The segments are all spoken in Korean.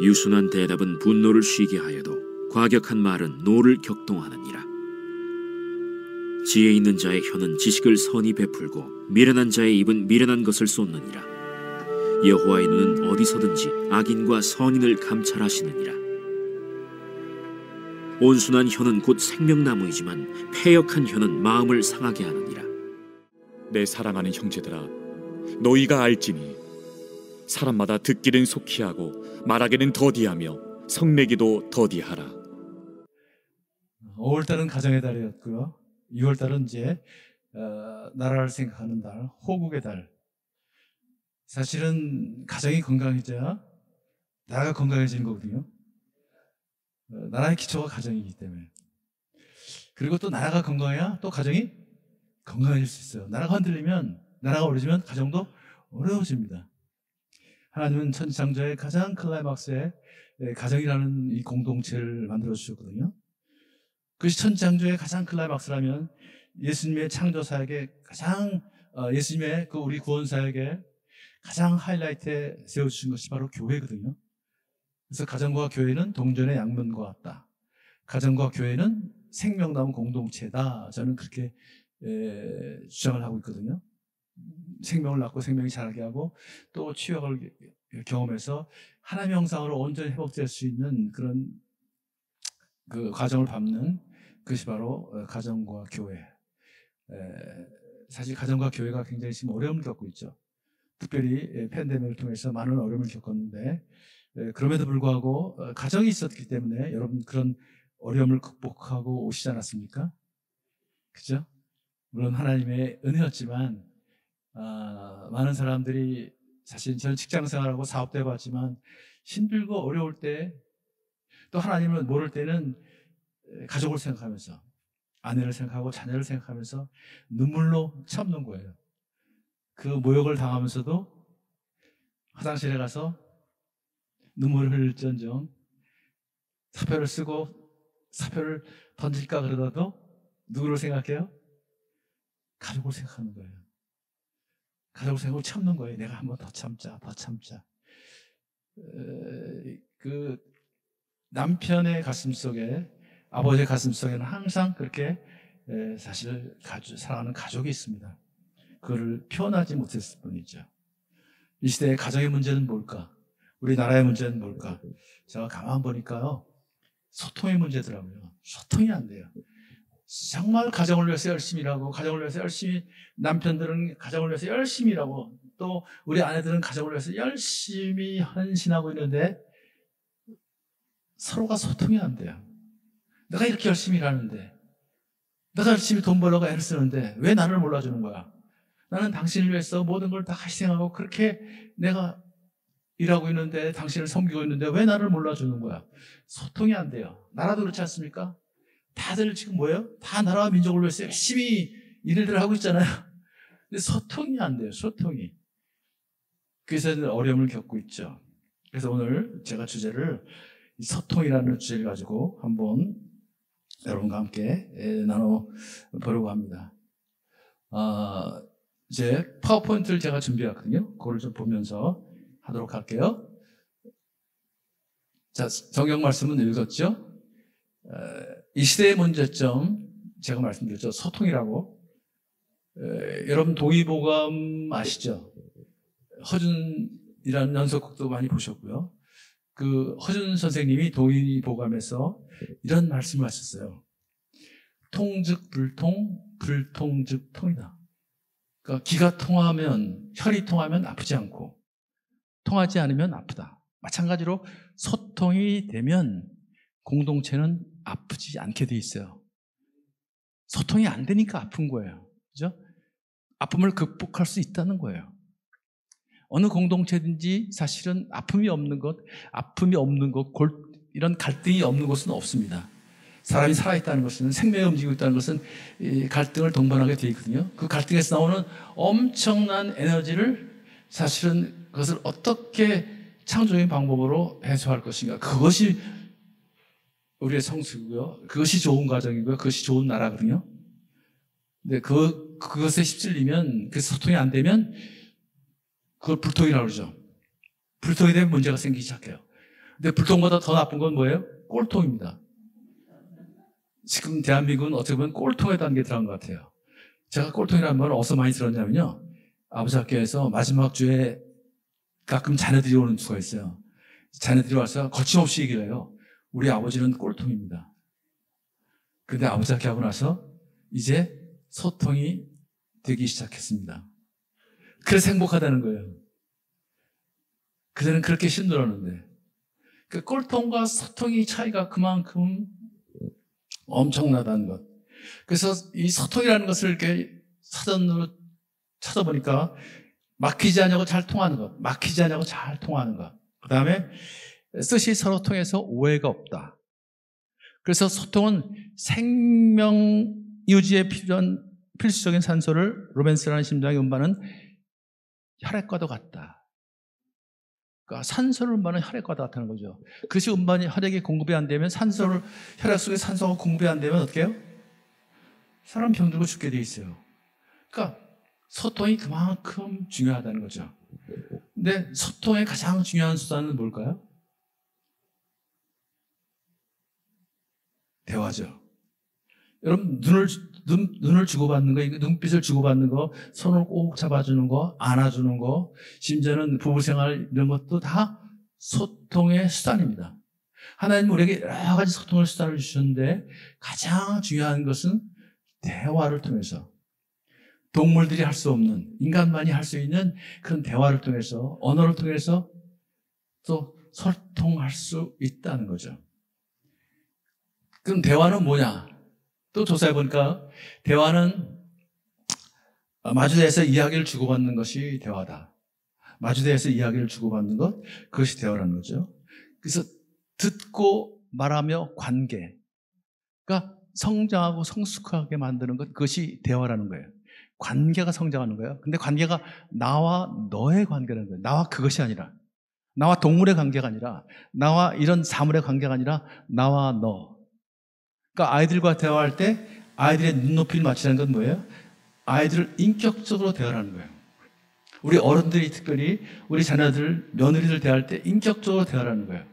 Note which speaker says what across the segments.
Speaker 1: 유순한 대답은 분노를 쉬게 하여도 과격한 말은 노를 격동하느니라. 지혜 있는 자의 혀는 지식을 선히 베풀고 미련한 자의 입은 미련한 것을 쏟느니라. 여호와의 눈은 어디서든지 악인과 선인을 감찰하시느니라. 온순한 혀는 곧 생명나무이지만 패역한 혀는 마음을 상하게 하느니라.
Speaker 2: 내 사랑하는 형제들아, 너희가 알지니 사람마다 듣기는 속히 하고 말하기는 더디하며 성내기도 더디하라.
Speaker 3: 5월달은 가정의 달이었고요. 6월달은 이제 나라를 생각하는 달, 호국의 달. 사실은 가정이 건강해져야 나라가 건강해지는 거거든요. 나라의 기초가 가정이기 때문에. 그리고 또 나라가 건강해야 또 가정이 건강해질 수 있어요. 나라가 흔들리면, 나라가 어려지면 가정도 어려워집니다. 하나님은 천지창조의 가장 클라이막스에 가정이라는 이 공동체를 만들어 주셨거든요. 그것이 천지창조의 가장 클라이막스라면 예수님의 창조 사역의 가장 예수님의 그 우리 구원 사역의 가장 하이라이트에 세워주신 것이 바로 교회거든요. 그래서 가정과 교회는 동전의 양면과 같다. 가정과 교회는 생명나무 공동체다. 저는 그렇게 주장을 하고 있거든요. 생명을 낳고 생명이 자라게 하고 또 치유학을 경험해서 하나님의 형상으로 온전히 회복될 수 있는 그런 그 과정을 밟는 그것이 바로 가정과 교회. 사실 가정과 교회가 굉장히 지금 어려움을 겪고 있죠. 특별히 팬데믹을 통해서 많은 어려움을 겪었는데 그럼에도 불구하고 가정이 있었기 때문에 여러분 그런 어려움을 극복하고 오시지 않았습니까? 그죠? 물론 하나님의 은혜였지만 많은 사람들이 사실 저는 직장생활하고 사업도 해봤지만 힘들고 어려울 때 또 하나님을 모를 때는 가족을 생각하면서 아내를 생각하고 자녀를 생각하면서 눈물로 참는 거예요. 그 모욕을 당하면서도 화장실에 가서 눈물을 흘릴지언정 사표를 쓰고 사표를 던질까 그러다도 누구를 생각해요? 가족을 생각하는 거예요. 가족을 생각하고 참는 거예요. 내가 한번 더 참자, 더 참자. 그 남편의 가슴 속에, 아버지의 가슴 속에는 항상 그렇게 사실 사랑하는 가족이 있습니다. 그거를 표현하지 못했을 뿐이죠. 이 시대의 가정의 문제는 뭘까? 우리나라의 문제는 뭘까? 제가 가만 보니까요, 소통의 문제더라고요. 소통이 안 돼요. 정말 가정을 위해서 열심히 일하고, 가정을 위해서 열심히, 남편들은 가정을 위해서 열심히 일하고, 또 우리 아내들은 가정을 위해서 열심히 헌신하고 있는데 서로가 소통이 안 돼요. 내가 이렇게 열심히 일하는데, 내가 열심히 돈 벌려고 애를 쓰는데 왜 나를 몰라주는 거야? 나는 당신을 위해서 모든 걸 다 희생하고 그렇게 내가 일하고 있는데, 당신을 섬기고 있는데 왜 나를 몰라주는 거야? 소통이 안 돼요. 나라도 그렇지 않습니까? 다들 지금 뭐예요? 다 나라와 민족을 위해서 열심히 일을 하고 있잖아요. 근데 소통이 안 돼요. 소통이. 그래서 어려움을 겪고 있죠. 그래서 오늘 제가 주제를 소통이라는 주제를 가지고 한번 여러분과 함께 나눠보려고 합니다. 이제 파워포인트를 제가 준비했거든요. 그걸 좀 보면서 하도록 할게요. 자, 성경 말씀은 읽었죠? 이 시대의 문제점, 제가 말씀드렸죠. 소통이라고. 여러분 동의보감 아시죠? 허준이라는 연속극도 많이 보셨고요. 그 허준 선생님이 동의보감에서 이런 말씀을 하셨어요. 통즉 불통, 불통즉 통이다. 그러니까 기가 통하면, 혈이 통하면 아프지 않고 통하지 않으면 아프다. 마찬가지로 소통이 되면 공동체는 아프지 않게 돼 있어요. 소통이 안 되니까 아픈 거예요. 그죠? 아픔을 극복할 수 있다는 거예요. 어느 공동체든지 사실은 아픔이 없는 것, 이런 갈등이 없는 곳은 없습니다. 사람이 살아있다는 것은, 생명이 움직이고 있다는 것은 이 갈등을 동반하게 되어 있거든요. 그 갈등에서 나오는 엄청난 에너지를 사실은 그것을 어떻게 창조적인 방법으로 해소할 것인가. 그것이 우리의 성수고요. 그것이 좋은 가정이고요. 그것이 좋은 나라거든요. 근데 그것에 휩쓸리면, 그 소통이 안 되면 그걸 불통이라고 그러죠. 불통이 되면 문제가 생기기 시작해요. 근데 불통보다 더 나쁜 건 뭐예요? 꼴통입니다. 지금 대한민국은 어떻게 보면 꼴통의 단계에 들어간 것 같아요. 제가 꼴통이라는 말을 어디서 많이 들었냐면요. 아버지 학교에서 마지막 주에 가끔 자녀들이 오는 수가 있어요. 자녀들이 와서 거침없이 얘기를 해요. 우리 아버지는 꼴통입니다. 근데 아버지 학교 하고 나서 이제 소통이 되기 시작했습니다. 그래서 행복하다는 거예요. 그전에는 그렇게 힘들었는데. 그 꼴통과 소통의 차이가 그만큼 엄청나다는 것. 그래서 이 소통이라는 것을 이렇게 사전으로 찾아보니까 막히지 않냐고 잘 통하는 것, 막히지 않냐고 잘 통하는 것. 그 다음에 뜻이 서로 통해서 오해가 없다. 그래서 소통은 생명 유지에 필요한 필수적인 산소를 로맨스라는 심장의 음반은 혈액과도 같다. 그러니까 산소를 음반은 혈액과도 같다는 거죠. 그것이 음반이 혈액이 공급이 안 되면 혈액 속에 산소가 공급이 안 되면 어떻게 해요? 사람 병들고 죽게 돼 있어요. 그러니까 소통이 그만큼 중요하다는 거죠. 근데 소통의 가장 중요한 수단은 뭘까요? 대화죠. 여러분, 눈을 주고받는 거, 눈빛을 주고받는 거, 손을 꼭 잡아주는 거, 안아주는 거, 심지어는 부부생활 이런 것도 다 소통의 수단입니다. 하나님은 우리에게 여러 가지 소통의 수단을 주셨는데 가장 중요한 것은 대화를 통해서, 동물들이 할 수 없는, 인간만이 할 수 있는 그런 대화를 통해서, 언어를 통해서 또 소통할 수 있다는 거죠. 그럼 대화는 뭐냐? 또 조사해보니까 대화는 마주대에서 이야기를 주고받는 것이 대화다. 마주대에서 이야기를 주고받는 것, 그것이 대화라는 거죠. 그래서 듣고 말하며 관계, 그러니까 성장하고 성숙하게 만드는 것, 그것이 대화라는 거예요. 관계가 성장하는 거예요. 근데 관계가 나와 너의 관계라는 거예요. 나와 그것이 아니라, 나와 동물의 관계가 아니라, 나와 이런 사물의 관계가 아니라 나와 너. 그러니까 아이들과 대화할 때 아이들의 눈높이를 맞추는 건 뭐예요? 아이들을 인격적으로 대화하는 거예요. 우리 어른들이 특별히 우리 자녀들, 며느리들 대할 때 인격적으로 대화하는 거예요.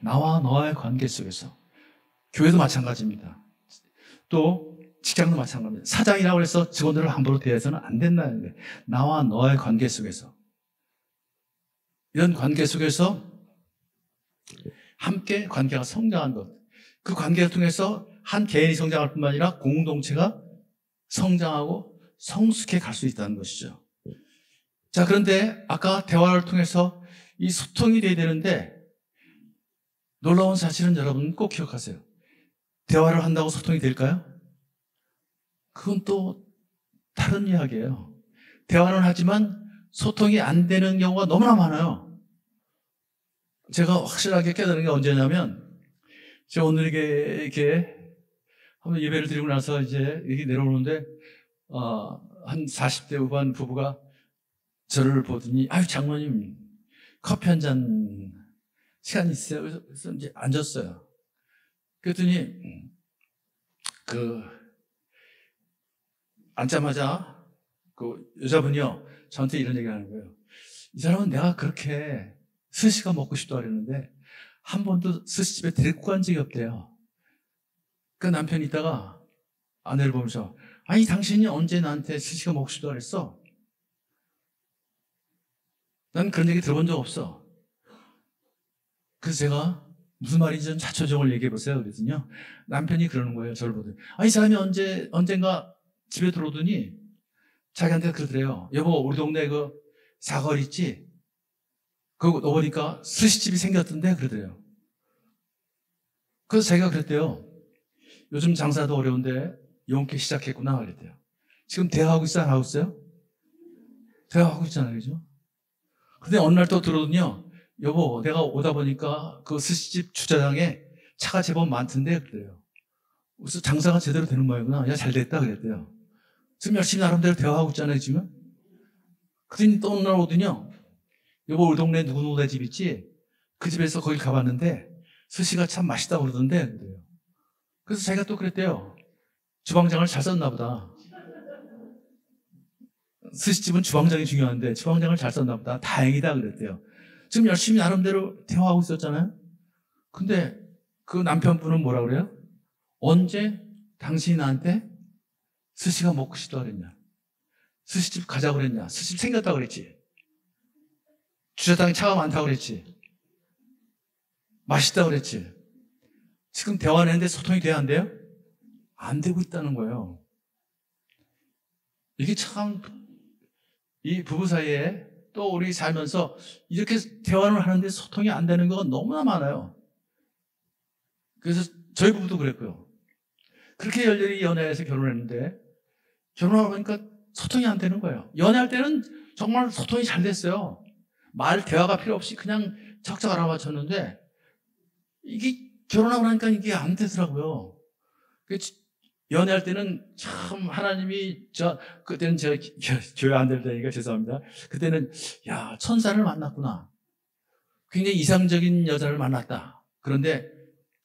Speaker 3: 나와 너와의 관계 속에서. 교회도 마찬가지입니다. 또 직장도 마찬가지입니다. 사장이라고 해서 직원들을 함부로 대해서는 안 된다는 거예요. 나와 너의 관계 속에서. 이런 관계 속에서 함께 관계가 성장한 것. 그 관계를 통해서 한 개인이 성장할 뿐만 아니라 공동체가 성장하고 성숙해 갈 수 있다는 것이죠. 자, 그런데 아까 대화를 통해서 이 소통이 돼야 되는데 놀라운 사실은 여러분 꼭 기억하세요. 대화를 한다고 소통이 될까요? 그건 또 다른 이야기예요. 대화는 하지만 소통이 안 되는 경우가 너무나 많아요. 제가 확실하게 깨달은 게 언제냐면, 제가 오늘 이렇게 한번 예배를 드리고 나서 이제 여기 내려오는데, 한 40대 후반 부부가 저를 보더니, 아유, 장모님, 커피 한 잔 시간 있어요? 그래서 이제 앉았어요. 그랬더니, 앉자마자 그 여자분이요, 저한테 이런 얘기 하는 거예요. 이 사람은 내가 그렇게 스시가 먹고 싶다고 그랬는데 한 번도 스시집에 데리고 간 적이 없대요. 그 남편이 있다가 아내를 보면서, 아니 당신이 언제 나한테 스시가 먹고 싶다고 그랬어? 난 그런 얘기 들어본 적 없어. 그래서 제가 무슨 말인지 좀 자초정을 얘기해 보세요 그랬더니요, 남편이 그러는 거예요. 저를 보더니, 아니 이 사람이 언젠가 집에 들어오더니 자기한테 그러더래요. 여보, 우리 동네 그 사거리 있지? 그거 너 보니까 스시집이 생겼던데? 그러더래요. 그래서 자기가 그랬대요. 요즘 장사도 어려운데 용케 시작했구나 그랬대요. 지금 대화하고 있어요? 안 하고 있어요? 대화하고 있잖아요. 그죠? 근데 어느 날 또 들어오더니요, 여보, 내가 오다 보니까 그 스시집 주차장에 차가 제법 많던데? 그래요. 그래서 장사가 제대로 되는 모양이구나. 야, 잘 됐다 그랬대요. 지금 열심히 나름대로 대화하고 있잖아요, 지금. 그랬더니 또 어느 날 오더니요, 여보, 우리 동네 누구누구네 집 있지? 그 집에서 거기 가봤는데 스시가 참 맛있다고 그러던데. 그래요. 그래서 자기가 또 그랬대요. 주방장을 잘 썼나 보다. 스시집은 주방장이 중요한데 주방장을 잘 썼나 보다. 다행이다 그랬대요. 지금 열심히 나름대로 대화하고 있었잖아요. 근데 그 남편분은 뭐라 그래요? 언제 당신이 나한테 스시가 먹고 싶다 그랬냐? 스시집 가자고 그랬냐? 스시집 생겼다 그랬지? 주차장에 차가 많다고 그랬지? 맛있다 그랬지? 지금 대화를 했는데 소통이 돼야 안 돼요? 안 되고 있다는 거예요. 이게 참, 이 부부 사이에 또 우리 살면서 이렇게 대화를 하는데 소통이 안 되는 건 너무나 많아요. 그래서 저희 부부도 그랬고요. 그렇게 열렬히 연애해서 결혼했는데 결혼하고 보니까 소통이 안 되는 거예요. 연애할 때는 정말 소통이 잘 됐어요. 대화가 필요 없이 그냥 척척 알아맞혔는데 이게 결혼하고 나니까 이게 안 되더라고요. 연애할 때는 참 하나님이 그때는 제가 교회 안 될 때니까 죄송합니다. 그때는 천사를 만났구나. 굉장히 이상적인 여자를 만났다. 그런데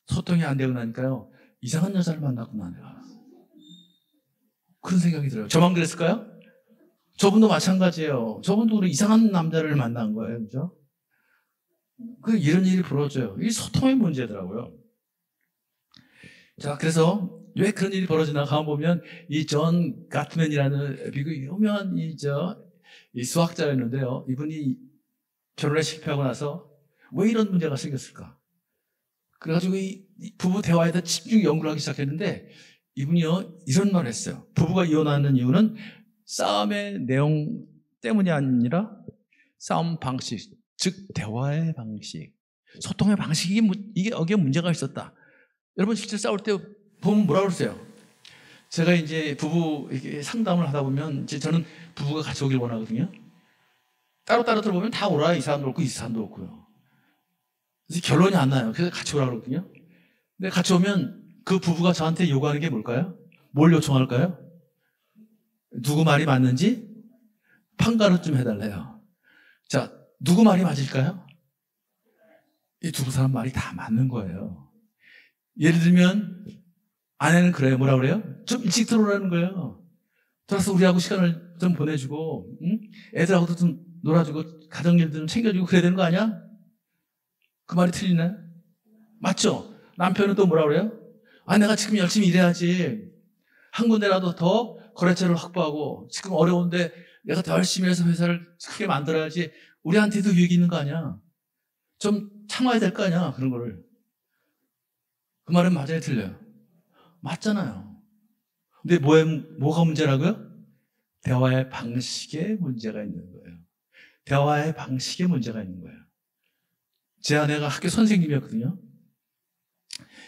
Speaker 3: 소통이 안 되고 나니까요. 이상한 여자를 만났구나 내가. 그런 생각이 들어요. 저만 그랬을까요? 저분도 마찬가지예요. 저분도 이상한 남자를 만난 거예요. 그죠? 이런 일이 벌어져요. 이게 소통의 문제더라고요. 자, 그래서 왜 그런 일이 벌어지나 가보면 이 존 가트맨이라는 미국 유명한 이 수학자였는데요. 이분이 결혼에 실패하고 나서 왜 이런 문제가 생겼을까? 그래가지고 이 부부 대화에다 집중 연구를 하기 시작했는데 이분이요 이런 말을 했어요. 부부가 이혼하는 이유는 싸움의 내용 때문이 아니라 싸움 방식, 즉 대화의 방식, 소통의 방식이 여기에 문제가 있었다. 여러분 실제 싸울 때 보면 뭐라 그러세요? 제가 이제 부부 상담을 하다 보면 이제 저는 부부가 같이 오길 원하거든요. 따로따로 들어보면 다 오라. 이 사람도 없고 이 사람도 없고요. 그래서 결론이 안 나요. 그래서 같이 오라 그러거든요. 근데 같이 오면 그 부부가 저한테 요구하는 게 뭘까요? 뭘 요청할까요? 누구 말이 맞는지 판가름 좀 해달래요. 자, 누구 말이 맞을까요? 이 두 사람 말이 다 맞는 거예요. 예를 들면 아내는 그래요. 뭐라 그래요? 좀 일찍 들어오라는 거예요. 들어와서 우리하고 시간을 좀 보내주고 애들하고도 좀 놀아주고 가정일도 좀 챙겨주고 그래야 되는 거 아니야? 그 말이 틀리나요? 맞죠? 남편은 또 뭐라 그래요? 내가 지금 열심히 일해야지. 한 군데라도 더 거래처를 확보하고 지금 어려운데 내가 더 열심히 해서 회사를 크게 만들어야지. 우리한테도 유익이 있는 거 아니야? 좀 참아야 될 거 아니야? 그런 거를. 그 말은 맞아요? 틀려요? 맞잖아요. 근데 뭐가 문제라고요? 대화의 방식에 문제가 있는 거예요. 대화의 방식에 문제가 있는 거예요. 제 아내가 학교 선생님이었거든요.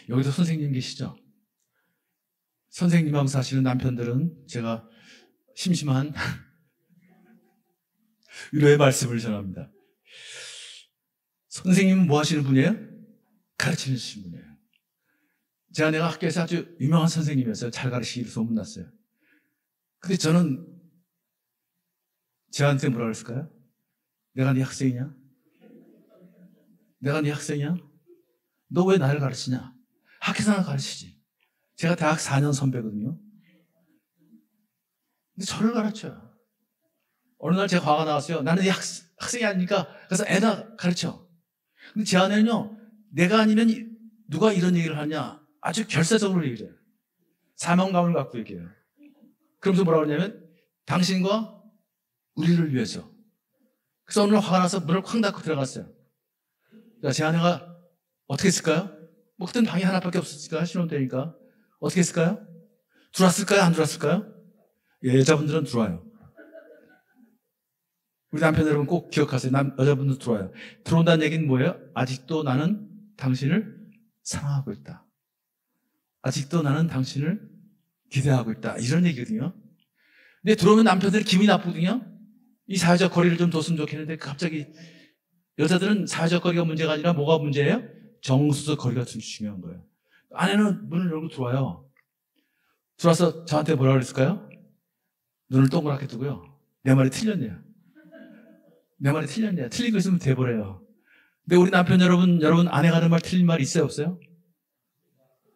Speaker 3: 여기도 선생님 계시죠? 선생님하고 사시는 남편들은 제가 심심한 위로의 말씀을 전합니다. 선생님은 뭐 하시는 분이에요? 가르치는 분이에요. 제 아내가 학교에서 아주 유명한 선생님이었어요. 잘 가르치기로 소문났어요. 근데 저는 제한테 뭐라 그랬을까요? 내가 네 학생이냐? 내가 네 학생이야? 너 왜 나를 가르치냐? 학교에서 나 가르치지. 제가 대학 4년 선배거든요. 근데 저를 가르쳐요. 어느 날 제가 화가 나왔어요. 나는 네 학생이 아니니까 그래서 애나 가르쳐. 근데 제 아내는요. 내가 아니면 누가 이런 얘기를 하냐? 아주 결사적으로 얘기해요. 사명감을 갖고 얘기해요. 그러면서 뭐라고 하냐면 당신과 우리를 위해서. 그래서 어느 날 화가 나서 문을 쾅 닫고 들어갔어요. 제 아내가 어떻게 했을까요? 뭐 그때는 방이 하나밖에 없었으니까 신혼 때니까 어떻게 했을까요? 들어왔을까요? 안 들어왔을까요? 예, 여자분들은 들어와요. 우리 남편 여러분 꼭 기억하세요. 여자분들 들어와요. 들어온다는 얘기는 뭐예요? 아직도 나는 당신을 사랑하고 있다. 아직도 나는 당신을 기대하고 있다. 이런 얘기거든요. 근데 들어오면 남편들이 기분이 나쁘거든요. 이 사회적 거리를 좀 뒀으면 좋겠는데 갑자기 여자들은 사회적 거리가 문제가 아니라 뭐가 문제예요? 정서적 거리가 좀 중요한 거예요. 아내는 문을 열고 들어와요. 들어와서 저한테 뭐라 그랬을까요? 눈을 동그랗게 뜨고요. 내 말이 틀렸네요. 내 말이 틀렸네요. 틀리고 있으면 돼버려요. 근데 우리 남편 여러분 아내가 하는 말 틀린 말 있어요? 없어요?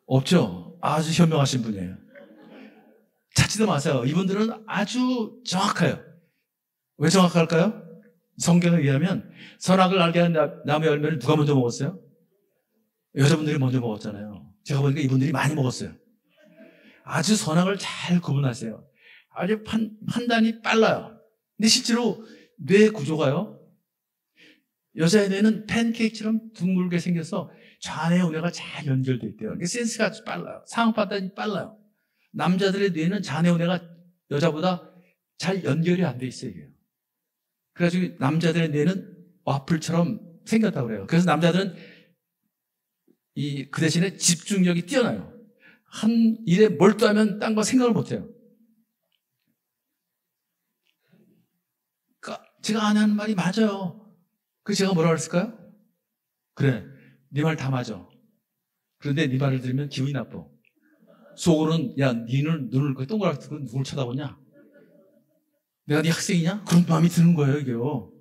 Speaker 3: 없죠? 아주 현명하신 분이에요. 찾지도 마세요. 이분들은 아주 정확해요. 왜 정확할까요? 성경에 의하면 선악을 알게 하는 나무의 열매를 누가 먼저 먹었어요? 여자분들이 먼저 먹었잖아요. 제가 보니까 이분들이 많이 먹었어요. 아주 선악을 잘 구분하세요. 아주 판단이 빨라요. 근데 실제로 뇌 구조가요, 여자의 뇌는 팬케이크처럼 둥글게 생겨서 좌뇌 우뇌가 잘 연결되어 있대요. 그러니까 센스가 아주 빨라요. 상황 판단이 빨라요. 남자들의 뇌는 좌뇌 우뇌가 여자보다 잘 연결이 안 돼 있어요. 이게요. 그래가지고 남자들의 뇌는 와플처럼 생겼다고 그래요. 그래서 남자들은 그 대신에 집중력이 뛰어나요. 한 일에 몰두하면 딴 거 생각을 못 해요. 그러니까 제가 안 하는 말이 맞아요. 그래서 제가 뭐라 그랬을까요? 그래, 네 말 다 맞아. 그런데 네 말을 들으면 기분이 나빠. 속으로는, 야, 니는 눈을 동그랗게 뜨고 누굴 쳐다보냐? 내가 네 학생이냐? 그런 마음이 드는 거예요, 이게요.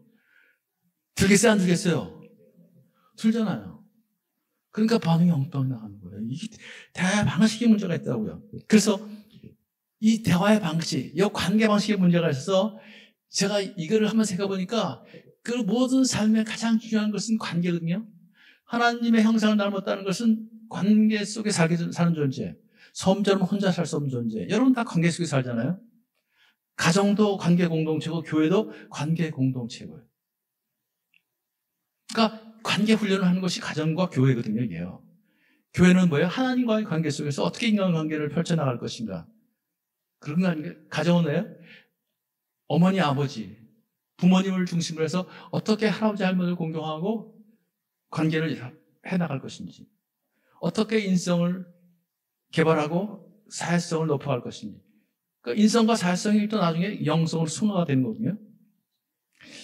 Speaker 3: 들겠어요, 안 들겠어요? 들잖아요. 그러니까 반응이 엉뚱하게 나가는 거예요. 이게 대화의 방식에 문제가 있다고요. 그래서 이 대화의 방식, 이 관계 방식에 문제가 있어서 제가 이거를 한번 생각해보니까 그 모든 삶의 가장 중요한 것은 관계거든요. 하나님의 형상을 닮았다는 것은 관계 속에 사는 존재. 섬처럼 혼자 살 수 없는 존재. 여러분 다 관계 속에 살잖아요. 가정도 관계 공동체고 교회도 관계 공동체고요. 그러니까 관계 훈련을 하는 것이 가정과 교회거든요. 이게요. 교회는 뭐예요? 하나님과의 관계 속에서 어떻게 인간관계를 펼쳐나갈 것인가. 그런 거 아닌가요? 가정은 뭐예요? 어머니, 아버지, 부모님을 중심으로 해서 어떻게 할아버지, 할머니를 공경하고 관계를 해나갈 것인지, 어떻게 인성을 개발하고 사회성을 높여갈 것인지. 그러니까 인성과 사회성이 또 나중에 영성으로 승화가 되는 거거든요.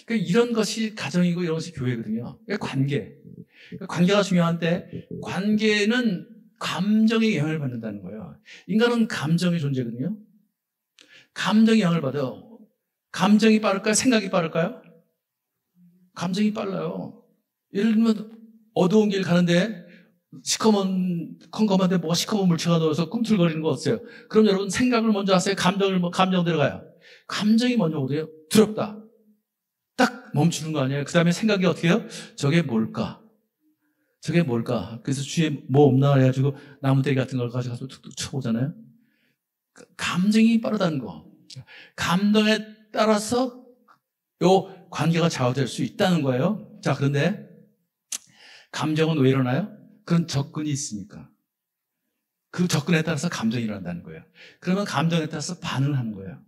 Speaker 3: 그러니까 이런 것이 가정이고 이런 것이 교회거든요. 그러니까 관계. 그러니까 관계가 중요한데 관계는 감정의 영향을 받는다는 거예요. 인간은 감정의 존재거든요. 감정의 영향을 받아요. 감정이 빠를까요? 생각이 빠를까요? 감정이 빨라요. 예를 들면 어두운 길 가는데 컴컴한데 뭐가 시커먼 물체가 넣어서 꿈틀거리는 거 없어요. 그럼 여러분 생각을 먼저 하세요? 감정 들어가요? 감정이 먼저 오대요. 두렵다. 딱 멈추는 거 아니에요? 그 다음에 생각이 어떻게 해요? 저게 뭘까? 저게 뭘까? 그래서 주위에 뭐 없나 해가지고 나무대기 같은 걸 가져가서 툭툭 쳐보잖아요. 감정이 빠르다는 거. 감정에 따라서 요 관계가 좌우될 수 있다는 거예요. 자, 그런데 감정은 왜 일어나요? 그런 접근이 있으니까. 그 접근에 따라서 감정이 일어난다는 거예요. 그러면 감정에 따라서 반응을 하는 거예요.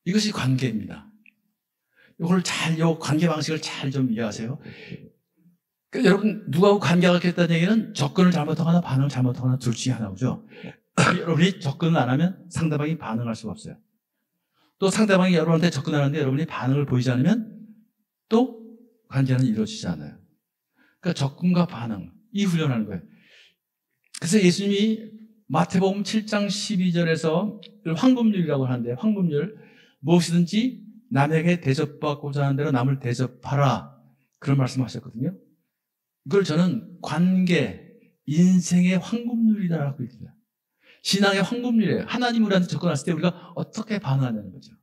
Speaker 3: 이것이 관계입니다. 요 관계 방식을 잘 좀 이해하세요. 그러니까 여러분, 누구하고 관계가 겠다는 얘기는 접근을 잘못하거나 반응을 잘못하거나 둘 중에 하나죠. 여러분이 접근을 안 하면 상대방이 반응할 수가 없어요. 또 상대방이 여러분한테 접근하는데 여러분이 반응을 보이지 않으면 또 관계는 이루어지지 않아요. 그러니까 접근과 반응, 이 훈련하는 거예요. 그래서 예수님이 마태복음 7장 12절에서 황금률이라고 하는데, 황금률, 무엇이든지 남에게 대접받고자 하는 대로 남을 대접하라, 그런 말씀하셨거든요. 이걸 저는 관계, 인생의 황금률이라고 얘기해요. 신앙의 황금률이에요. 하나님 우리한테 접근했을 때 우리가 어떻게 반응하냐는 거죠.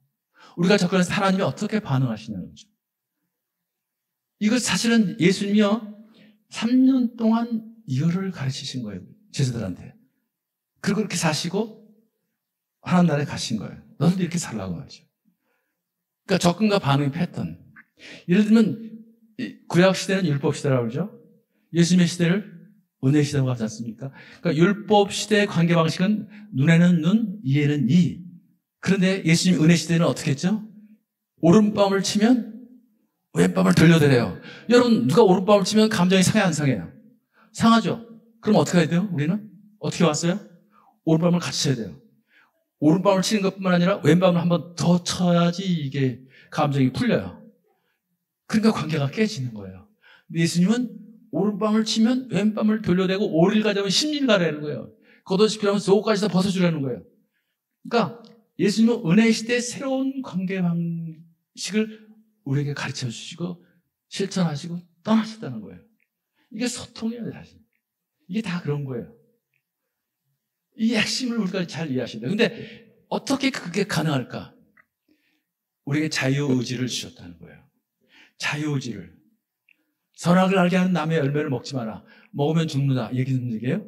Speaker 3: 우리가 접근했을 때 하나님이 어떻게 반응하시냐는 거죠. 이거 사실은 예수님이요, 3년 동안 이거를 가르치신 거예요. 제자들한테. 그리고 그렇게 사시고 하나님 나라에 가신 거예요. 너희도 이렇게 살라고 하죠. 그러니까 접근과 반응의 패턴. 예를 들면 구약 시대는 율법 시대라고 그러죠. 예수님의 시대를 은혜 시대라고 하지 않습니까? 그러니까 율법 시대의 관계 방식은 눈에는 눈, 이에는 이. 그런데 예수님 은혜 시대는 어떻게 했죠? 오른밤을 치면 왼밤을 돌려드려요. 여러분, 누가 오른밤을 치면 감정이 상해 안 상해요? 상하죠. 그럼 어떻게 해야 돼요? 우리는 어떻게 왔어요? 오른밤을 같이 쳐야 돼요. 오른밤을 치는 것뿐만 아니라 왼밤을 한 번 더 쳐야지 이게 감정이 풀려요. 그러니까 관계가 깨지는 거예요. 예수님은 오른밤을 치면 왼밤을 돌려대고 5일 가자면 10일 가라는 거예요. 겉옷이 필요하면 속옷까지 다 벗어주라는 거예요. 그러니까 예수님은 은혜 시대의 새로운 관계 방식을 우리에게 가르쳐 주시고 실천하시고 떠나셨다는 거예요. 이게 소통이에요, 사실. 이게 다 그런 거예요. 이 핵심을 우리가 잘 이해하셔야 돼요. 근데 어떻게 그게 가능할까? 우리에게 자유의지를 주셨다는 거예요. 자유의지를. 선악을 알게 하는 나무의 열매를 먹지 마라. 먹으면 죽는다. 얘기는 얘기예요.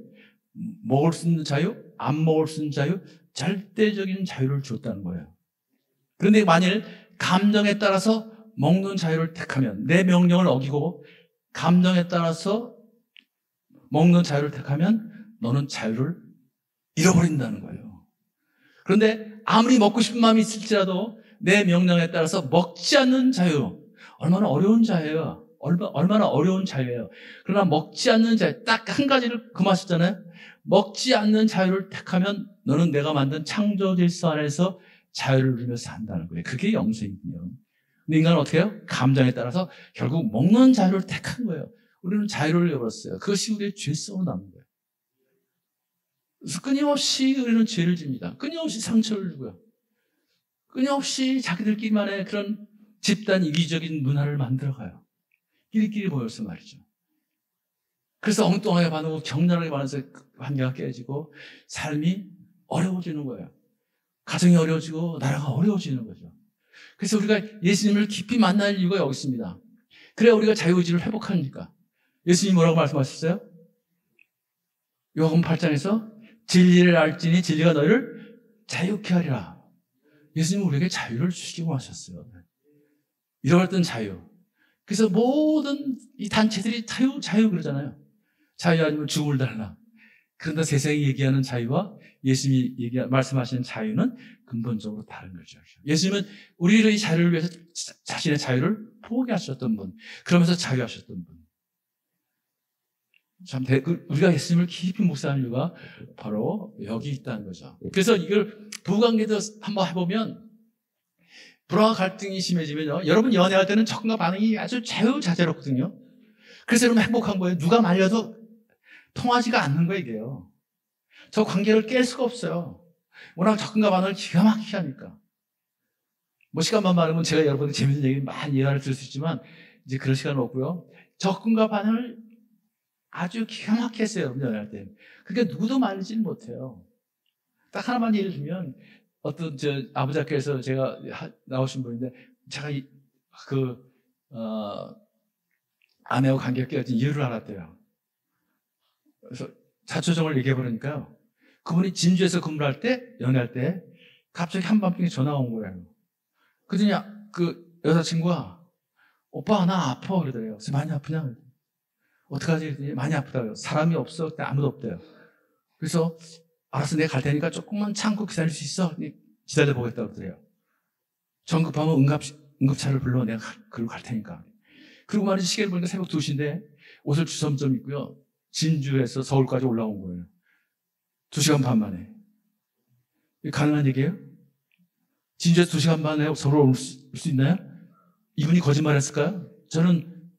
Speaker 3: 먹을 수 있는 자유, 안 먹을 수 있는 자유, 절대적인 자유를 줬다는 거예요. 그런데 만일 감정에 따라서 먹는 자유를 택하면, 내 명령을 어기고 감정에 따라서 먹는 자유를 택하면 너는 자유를 잃어버린다는 거예요. 그런데 아무리 먹고 싶은 마음이 있을지라도 내 명령에 따라서 먹지 않는 자유, 얼마나 어려운 자유예요. 얼마나 어려운 자유예요. 그러나 먹지 않는 자유, 딱 한 가지를 금하셨잖아요. 먹지 않는 자유를 택하면 너는 내가 만든 창조 질서 안에서 자유를 누리며 산다는 거예요. 그게 영생이군요. 근데 인간은 어떻게 해요? 감정에 따라서 결국 먹는 자유를 택한 거예요. 우리는 자유를 잃어버렸어요. 그것이 우리의 죄성으로 남은 거예요. 그래서 끊임없이 우리는 죄를 집니다. 끊임없이 상처를 주고요. 끊임없이 자기들끼리만의 그런 집단 이기적인 문화를 만들어가요. 끼리끼리 모여서 말이죠. 그래서 엉뚱하게 반응하고 격렬하게 반응해서 관계가 깨지고 삶이 어려워지는 거예요. 가정이 어려워지고 나라가 어려워지는 거죠. 그래서 우리가 예수님을 깊이 만날 이유가 여기 있습니다. 그래야 우리가 자유의지를 회복하니까. 예수님이 뭐라고 말씀하셨어요? 요한복음 8장에서 진리를 알지니 진리가 너희를 자유케 하리라. 예수님은 우리에게 자유를 주시고 하셨어요. 잃어버렸던 자유. 그래서 모든 이 단체들이 자유 그러잖아요. 자유 아니면 죽음을 달라. 그런데 세상이 얘기하는 자유와 예수님이 말씀하시는 자유는 근본적으로 다른 거죠. 예수님은 우리의 이 자유를 위해서 자신의 자유를 포기하셨던 분, 그러면서 자유하셨던 분. 참, 우리가 예수님을 깊이 묵상하는 이유가 바로 여기 있다는 거죠. 그래서 이걸 부부관계도 한번 해보면 불화와 갈등이 심해지면요. 여러분 연애할 때는 적응과 반응이 아주 자유자재롭거든요. 그래서 여러분 행복한 거예요. 누가 말려도 통하지가 않는 거예요, 이게요. 저 관계를 깰 수가 없어요. 워낙 접근과 반응을 기가 막히게 하니까. 뭐 시간만 많으면 제가 여러분들 재밌는 얘기 많이 예화를 들을 수 있지만 이제 그럴 시간은 없고요. 접근과 반응을 아주 기가 막히게 했어요, 여러분 연애할 때. 그게 누구도 말리지는 못해요. 딱 하나만 예를 들면 어떤 아버지 학교에서 제가 나오신 분인데 제가 아내하고 관계가 깨어진 이유를 알았대요. 그래서 자초정을 얘기해버리니까요. 그분이 진주에서 근무를 할 때, 연애할 때, 갑자기 한밤중에 전화가 온 거예요. 그랬더니 그 여자친구가, 오빠, 나 아파. 그러더래요. 그래서 많이 아프냐? 어떡하지? 그랬더니 많이 아프다고요. 사람이 없어. 그때 아무도 없대요. 그래서, 알았어. 내가 갈 테니까 조금만 참고 기다릴 수 있어. 기다려보겠다고 그러더래요. 정급하면 응급차를 불러. 내가 그리고 갈 테니까. 그리고 말이지 시계를 보니까 새벽 2시인데, 옷을 주섬주섬 입고요. 진주에서 서울까지 올라온 거예요. 2시간 반 만에. 이게 가능한 얘기예요? 진주에서 2시간 만에 서울 올 수 있나요? 이분이 거짓말 했을까요? 저는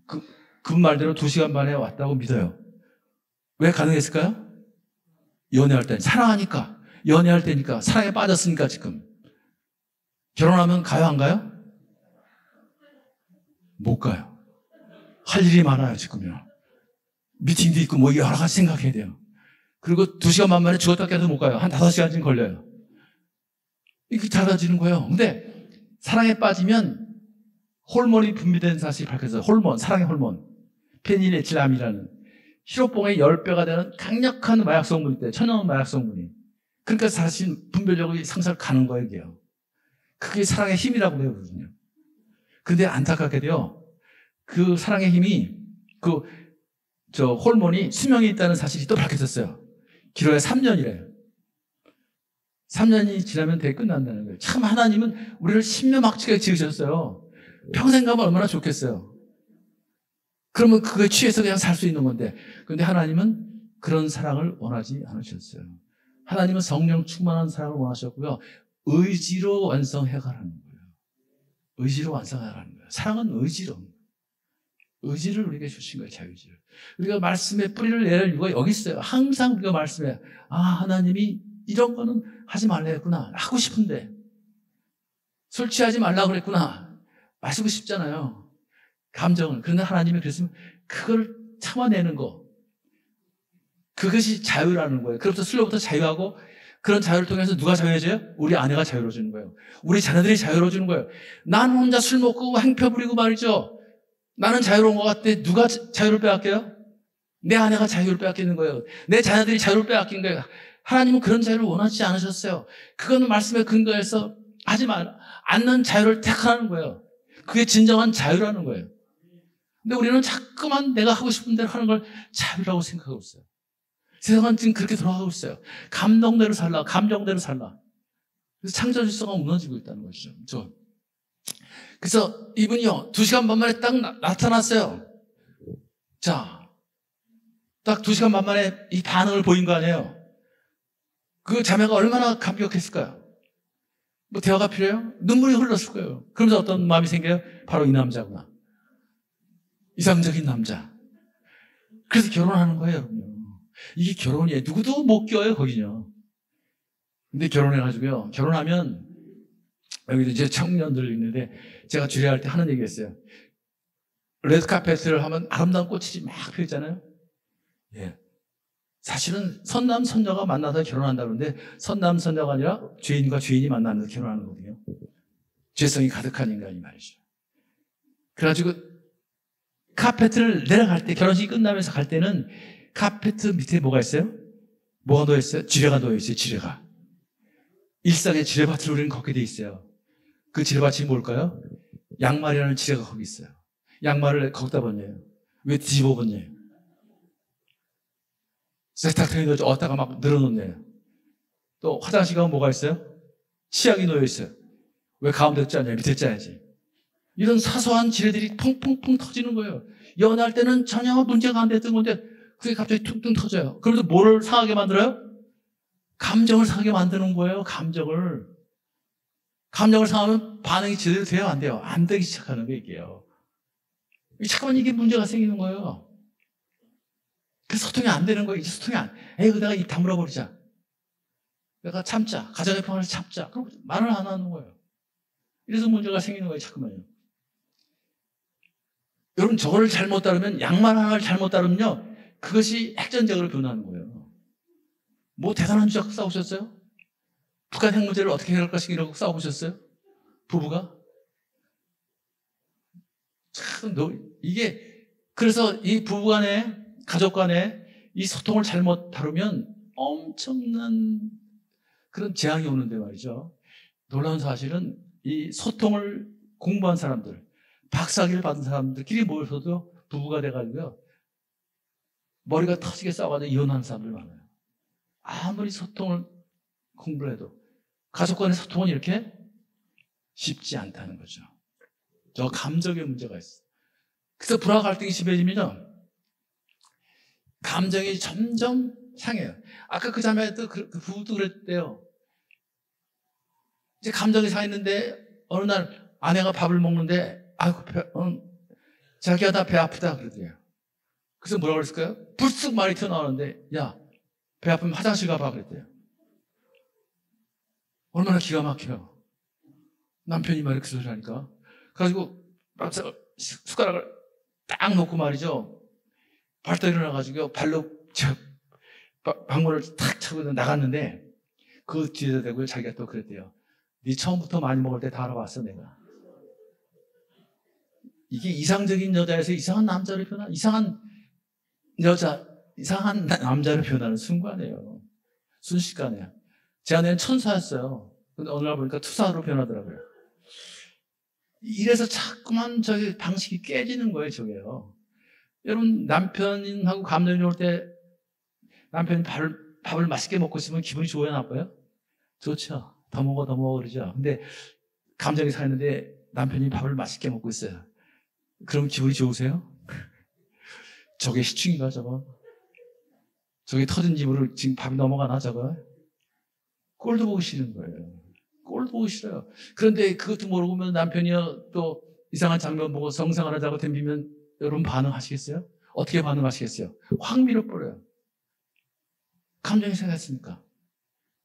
Speaker 3: 그 말대로 2시간 반에 왔다고 믿어요. 왜 가능했을까요? 연애할 때. 사랑하니까. 연애할 때니까. 사랑에 빠졌으니까 지금. 결혼하면 가요, 안 가요? 못 가요. 할 일이 많아요, 지금요. 미팅도 있고 뭐 여러 가지 생각해야 돼요. 그리고 2시간 반 만에 죽었다 깨도 못 가요. 한 5시간쯤 걸려요. 이렇게 달라지는 거예요. 근데 사랑에 빠지면 호르몬이 분비되는 사실이 밝혀져요. 호르몬, 사랑의 호르몬. 페닐에틸람이라는 히로뽕의 10배가 되는 강력한 마약 성분이 있대요. 천연 마약 성분이. 그러니까 사실 분별력이 상승을 가는 거예요, 이게요. 그게 사랑의 힘이라고 그러거든요. 근데 안타깝게도요, 그 사랑의 힘이, 호르몬이 수명이 있다는 사실이 또 밝혀졌어요. 길어야 3년이래요. 3년이 지나면 되게 끝난다는 거예요. 참 하나님은 우리를 신묘막지하게 지으셨어요. 평생 가면 얼마나 좋겠어요. 그러면 그거에 취해서 그냥 살 수 있는 건데. 그런데 하나님은 그런 사랑을 원하지 않으셨어요. 하나님은 성령 충만한 사랑을 원하셨고요. 의지로 완성해가라는 거예요. 의지로 완성해가라는 거예요. 사랑은 의지로. 의지를 우리에게 주신 거예요, 자유의지를. 우리가 말씀의 뿌리를 내릴 이유가 여기 있어요. 항상 우리가 말씀에, 하나님이 이런 거는 하지 말라 했구나. 하고 싶은데. 술 취하지 말라고 그랬구나. 마시고 싶잖아요. 감정을. 그런데 하나님이 그랬으면 그걸 참아내는 거. 그것이 자유라는 거예요. 그로부터 술로부터 자유하고 그런 자유를 통해서 누가 자유해져요? 우리 아내가 자유로워지는 거예요. 우리 자녀들이 자유로워지는 거예요. 난 혼자 술 먹고 행패 부리고 말이죠. 나는 자유로운 것 같아. 누가 자유를 빼앗겨요? 내 아내가 자유를 빼앗기는 거예요. 내 자녀들이 자유를 빼앗긴 거예요. 하나님은 그런 자유를 원하지 않으셨어요. 그거는 말씀에 근거해서 하지 않는 자유를 택하는 거예요. 그게 진정한 자유라는 거예요. 근데 우리는 자꾸만 내가 하고 싶은 대로 하는 걸 자유라고 생각하고 있어요. 세상은 지금 그렇게 돌아가고 있어요. 감동대로 살라, 감정대로 살라. 그래서 창조 질서가 무너지고 있다는 것이죠. 그래서 이분이요, 2시간 반 만에 딱 나타났어요. 자, 딱 2시간 반 만에 이 반응을 보인 거 아니에요? 그 자매가 얼마나 감격했을까요? 뭐 대화가 필요해요? 눈물이 흘렀을 거예요. 그러면서 어떤 마음이 생겨요? 바로 이 남자구나. 이상적인 남자. 그래서 결혼하는 거예요, 여러분. 이게 결혼이에요. 누구도 못 껴요, 거기요. 근데 결혼해가지고요, 결혼하면, 여기도 이제 청년들 있는데, 제가 주례할 때 하는 얘기가 있어요. 레드카펫을 하면 아름다운 꽃이 막 펴있잖아요. 예. 사실은 선남, 선녀가 만나서 결혼한다 그러는데, 선남, 선녀가 아니라 죄인과 죄인이 만나면서 결혼하는 거거든요. 죄성이 가득한 인간이 말이죠. 그래가지고, 카페트를 내려갈 때, 결혼식이 끝나면서 갈 때는, 카페트 밑에 뭐가 있어요? 뭐가 놓여있어요? 지뢰가 놓여있어요, 지뢰가. 일상의 지뢰밭을 우리는 걷게 돼 있어요. 그 지뢰밭이 뭘까요? 양말이라는 지뢰가 거기 있어요. 양말을 거기다 번져요. 왜 뒤집어 번져요? 세탁통에 넣었다가 막 늘어놓네요. 또 화장실 가면 뭐가 있어요? 치약이 놓여있어요. 왜 가운데 짜냐? 밑에 짜야지. 이런 사소한 지뢰들이 펑펑펑 터지는 거예요. 연애할 때는 전혀 문제가 안 됐던 건데 그게 갑자기 퉁퉁 터져요. 그러면서 뭐를 상하게 만들어요? 감정을 상하게 만드는 거예요. 감정을 상하면 반응이 제대로 돼요? 안 돼요? 안 되기 시작하는 거 이게요. 잠깐만 이게 문제가 생기는 거예요. 그래서 소통이 안 되는 거예요. 이제 소통이 에이, 내가 입 다물어 버리자. 내가 참자. 가정의 평화를 참자. 그럼 말을 안 하는 거예요. 이래서 문제가 생기는 거예요. 잠깐만요. 여러분, 저거를 잘못 따르면, 양말 하나를 잘못 따르면요, 그것이 핵전쟁으로 변하는 거예요. 뭐 대단한 주작 싸우셨어요? 북한 핵 문제를 어떻게 해결할 것이라고 싸워보셨어요? 부부가? 참, 이게, 그래서 이 부부 간에, 가족 간에 이 소통을 잘못 다루면 엄청난 그런 재앙이 오는데 말이죠. 놀라운 사실은 이 소통을 공부한 사람들, 박사학위를 받은 사람들끼리 모여서도 부부가 돼가지고요, 머리가 터지게 싸워가지고 이혼하는 사람들 많아요. 아무리 소통을 공부를 해도 가족 간의 소통은 이렇게 쉽지 않다는 거죠. 저 감정의 문제가 있어요. 그래서 불화 갈등이 심해지면요, 감정이 점점 상해요. 아까 그 자매도 그 부부도 그랬대요. 이제 감정이 상했는데 어느 날 아내가 밥을 먹는데 아이고 자기가 나 배 아프다 그러더래요. 그래서 뭐라고 그랬을까요? 불쑥 말이 튀어나오는데 야, 배 아프면 화장실 가봐 그랬대요. 얼마나 기가 막혀요. 남편이 말이 그 소리 하니까. 그래가지고 숟가락을 딱 놓고 말이죠, 벌떡 일어나가지고 발로 방문을 탁 차고 나갔는데 그 뒤에다 대고 자기가 또 그랬대요. 네 처음부터 많이 먹을 때 다 알아봤어 내가. 이게 이상적인 여자에서 이상한 남자를 이상한 남자를 변하는 순간이에요. 순식간이에요. 제 아내는 천사였어요. 근데 어느 날 보니까 투사로 변하더라고요. 이래서 자꾸만 저기 방식이 깨지는 거예요, 저게요. 여러분, 남편하고 감정이 좋을 때 남편이 밥을 맛있게 먹고 있으면 기분이 좋아요, 나빠요? 좋죠. 더 먹어 그러죠. 근데 감정이 상했는데 남편이 밥을 맛있게 먹고 있어요. 그럼 기분이 좋으세요? 저게 시충인가, 저거? 저게 터진 집으로 지금 밥이 넘어가나, 저거? 꼴도 보기 싫은 거예요. 꼴도 보기 싫어요. 그런데 그것도 모르고 남편이요, 또 이상한 장면 보고 성생활하자고 덤비면 여러분 반응하시겠어요? 어떻게 반응하시겠어요? 확 밀어버려요. 감정이 생겼으니까.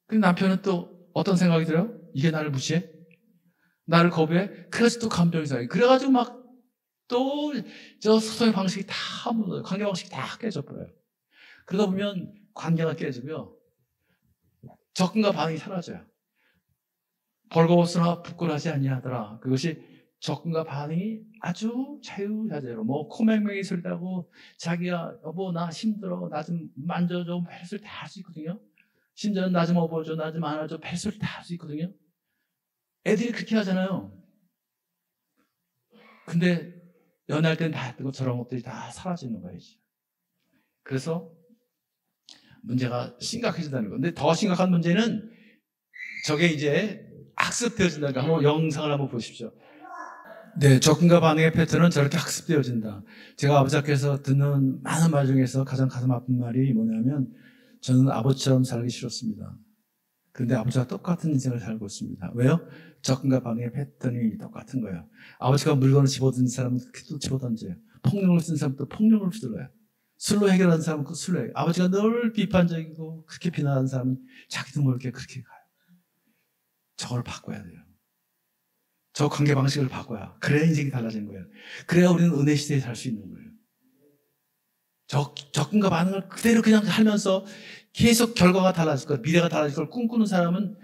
Speaker 3: 근데 남편은 또 어떤 생각이 들어요? 이게 나를 무시해? 나를 거부해? 그래서 또 감정이 상해. 그래가지고 막 또 저 소통의 방식이 다 무너져요. 관계 방식이 다 깨져버려요. 그러다 보면 관계가 깨지고요, 접근과 반응이 사라져요. 벌거벗으나 부끄러워하지 아니하더라. 그것이 접근과 반응이 아주 자유자재로 뭐 코맹맹이 소리 나고 자기야 여보 나 힘들어 나 좀 만져줘 별소리 다 할 수 있거든요. 심지어는 나 좀 업어줘 나 좀 안아줘 별소리 다 할 수 있거든요. 애들이 그렇게 하잖아요. 근데 연애할 때는 다 했던 거 저런 것들이 다 사라지는 거예요. 그래서 문제가 심각해진다는 거. 근데 더 심각한 문제는 저게 이제 학습되어진다는 거. 한번 영상을 한번 보십시오. 네, 접근과 반응의 패턴은 저렇게 학습되어진다. 제가 아버지께서 듣는 많은 말 중에서 가장 가슴 아픈 말이 뭐냐면 저는 아버지처럼 살기 싫었습니다. 그런데 아버지와 똑같은 인생을 살고 있습니다. 왜요? 접근과 반응의 패턴이 똑같은 거예요. 아버지가 물건을 집어던진 사람은 또 집어던져요. 폭력을 쓴 사람은 또 폭력을 휘둘러요. 술로 해결하는 사람은 그 술로 해요. 아버지가 늘 비판적이고 그렇게 비난하는 사람은 자기도 모르게 그렇게 가요. 저걸 바꿔야 돼요. 저 관계 방식을 바꿔야. 그래야 인생이 달라지는 거예요. 그래야 우리는 은혜 시대에 살 수 있는 거예요. 접근과 반응을 그대로 그냥 하면서 계속 결과가 달라질 것, 미래가 달라질 걸 꿈꾸는 사람은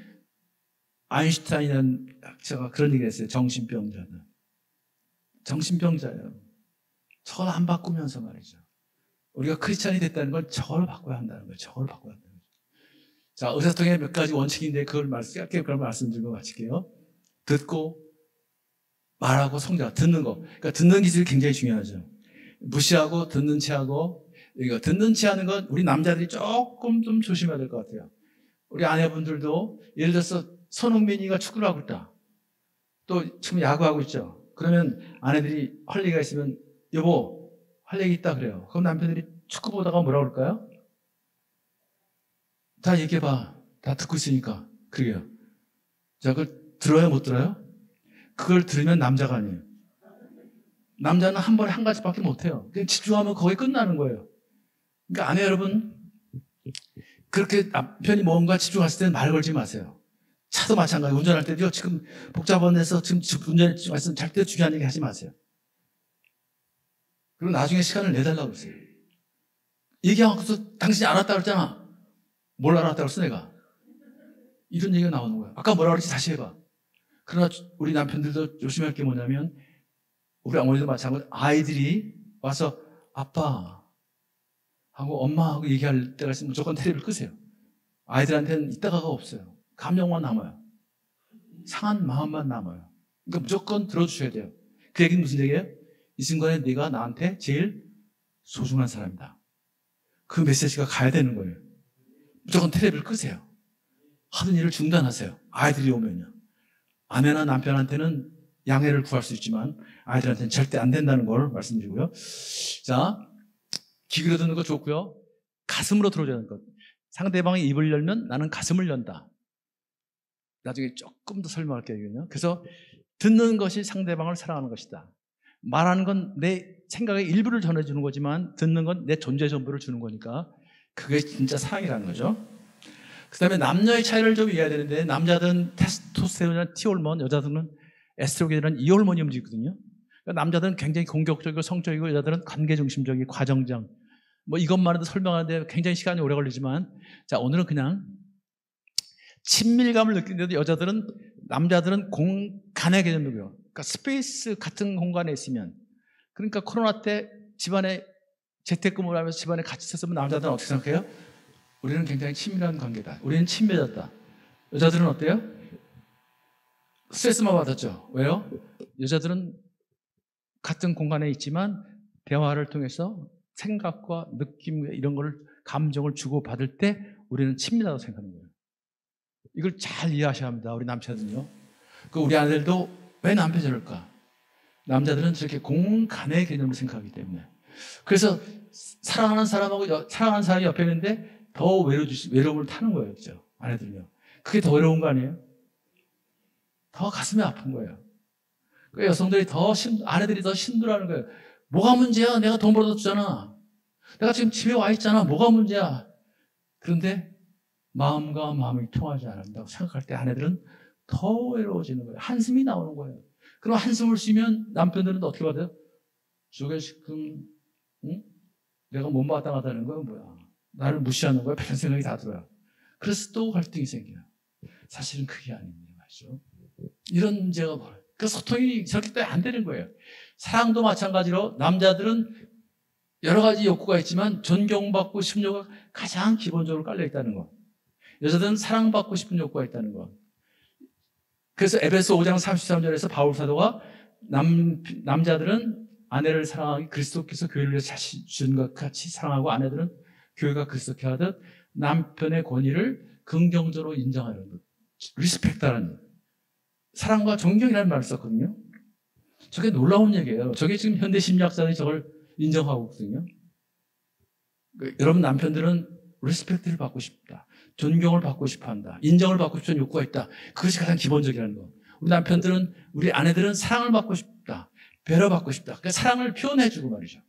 Speaker 3: 아인슈타인이라는 학자가 그런 얘기를 했어요. 정신병자다. 정신병자예요. 저걸 안 바꾸면서 말이죠. 우리가 크리스찬이 됐다는 건 저걸 바꿔야 한다는 거예요. 저걸 바꿔야 한다는 거예요. 자, 의사소통의 몇 가지 원칙인데 그걸 짧게 그런 말씀드리고 마칠게요. 듣고 말하고 성장, 듣는 거. 그러니까 듣는 기술이 굉장히 중요하죠. 무시하고 듣는 체하고 이거 듣는 체하는 건 우리 남자들이 조금 좀 조심해야 될 것 같아요. 우리 아내분들도 예를 들어서 손흥민이가 축구를 하고 있다. 또 지금 야구하고 있죠. 그러면 아내들이 할 얘기가 있으면 여보 할 얘기 있다 그래요. 그럼 남편들이 축구 보다가 뭐라 그럴까요? 다 얘기해봐. 다 듣고 있으니까. 그러게요. 자, 그걸 들어요 못 들어요? 그걸 들으면 남자가 아니에요. 남자는 한 번에 한 가지밖에 못해요. 그냥 집중하면 거기 끝나는 거예요. 그러니까 아내 여러분 그렇게 남편이 뭔가 집중했을 때는 말 걸지 마세요. 차도 마찬가지. 운전할 때도요. 지금 복잡한데서 지금 운전에 집중했으면 절대 중요한 얘기 하지 마세요. 그리고 나중에 시간을 내달라고 그러세요. 얘기하고서 당신이 알았다 그랬잖아. 뭘 알았다 그랬어 내가. 이런 얘기가 나오는 거야. 아까 뭐라 그랬지 다시 해봐. 그러나 우리 남편들도 조심할 게 뭐냐면 우리 어머니도 마찬가지로 아이들이 와서 아빠 하고 엄마하고 얘기할 때가 있으면 무조건 텔레비를 끄세요. 아이들한테는 이따가가 없어요. 감정만 남아요. 상한 마음만 남아요. 그러니까 무조건 들어주셔야 돼요. 그 얘기는 무슨 얘기예요? 이 순간에 네가 나한테 제일 소중한 사람이다. 그 메시지가 가야 되는 거예요. 무조건 텔레비를 끄세요. 하던 일을 중단하세요. 아이들이 오면요. 아내나 남편한테는 양해를 구할 수 있지만 아이들한테는 절대 안 된다는 걸 말씀드리고요. 자, 귀로 듣는 거 좋고요. 가슴으로 들어주는 것. 상대방이 입을 열면 나는 가슴을 연다. 나중에 조금 더 설명할게요. 그래서 듣는 것이 상대방을 사랑하는 것이다. 말하는 건 내 생각의 일부를 전해주는 거지만 듣는 건 내 존재 전부를 주는 거니까 그게 진짜 사랑이라는 거죠. 그 다음에 남녀의 차이를 좀 이해해야 되는데 남자들은 테스토스테론이나 T호르몬, 여자들은 에스트로겐이라는 이 호르몬이 움직이거든요. 그러니까 남자들은 굉장히 공격적이고 성적이고 여자들은 관계중심적이고 과정장. 뭐 이것만 해도 설명하는데 굉장히 시간이 오래 걸리지만 자 오늘은 그냥 친밀감을 느끼는데도 여자들은 남자들은 공간의 개념이고요. 그러니까 스페이스 같은 공간에 있으면 그러니까 코로나 때 집안에 재택근무를 하면서 집안에 같이 있었으면 남자들은 어떻게 생각해요? 우리는 굉장히 친밀한 관계다. 우리는 친밀해졌다. 여자들은 어때요? 스트레스만 받았죠. 왜요? 여자들은 같은 공간에 있지만 대화를 통해서 생각과 느낌 이런 거를 감정을 주고받을 때 우리는 친밀하다고 생각하는 거예요. 이걸 잘 이해하셔야 합니다. 우리 남자들은요. 그 우리 아내들도 왜 남편이 저럴까? 남자들은 저렇게 공간의 개념을 생각하기 때문에. 그래서 사랑하는 사람이 옆에 있는데 더 외로움을 타는 거예요. 그죠? 아내들은요. 그게 더 외로운 거 아니에요? 더 가슴이 아픈 거예요. 그 여성들이 아내들이 더 힘들어하는 거예요. 뭐가 문제야? 내가 돈 벌어다 주잖아. 내가 지금 집에 와 있잖아. 뭐가 문제야? 그런데 마음과 마음이 통하지 않는다고 생각할 때 아내들은 더 외로워지는 거예요. 한숨이 나오는 거예요. 그럼 한숨을 쉬면 남편들은 어떻게 받아요? 저게 지금 내가 못마땅하다는 거야 뭐야? 나를 무시하는 거야? 그런 생각이 다 들어요. 그래서 또 갈등이 생겨요. 사실은 그게 아닙니다. 맞죠? 이런 문제가 뭐예요? 그 소통이 저렇게 또 안 되는 거예요. 사랑도 마찬가지로 남자들은 여러 가지 욕구가 있지만 존경받고 싶은 욕구가 가장 기본적으로 깔려 있다는 거. 여자들은 사랑받고 싶은 욕구가 있다는 거. 그래서 에베소 5장 33절에서 바울 사도가 남자들은 아내를 사랑하기 그리스도께서 교회를 위해서 자신 주신 것 같이 사랑하고 아내들은 교회가 그리스도께 하듯 남편의 권위를 긍정적으로 인정하는 것. 리스펙트하는 사랑과 존경이라는 말을 썼거든요. 저게 놀라운 얘기예요. 저게 지금 현대 심리학자들이 저걸 인정하고 있거든요. 여러분 남편들은 리스펙트를 받고 싶다. 존경을 받고 싶어 한다. 인정을 받고 싶은 욕구가 있다. 그것이 가장 기본적이라는 거. 우리 남편들은, 우리 아내들은 사랑을 받고 싶다. 배려받고 싶다. 그러니까 사랑을 표현해주고 말이죠.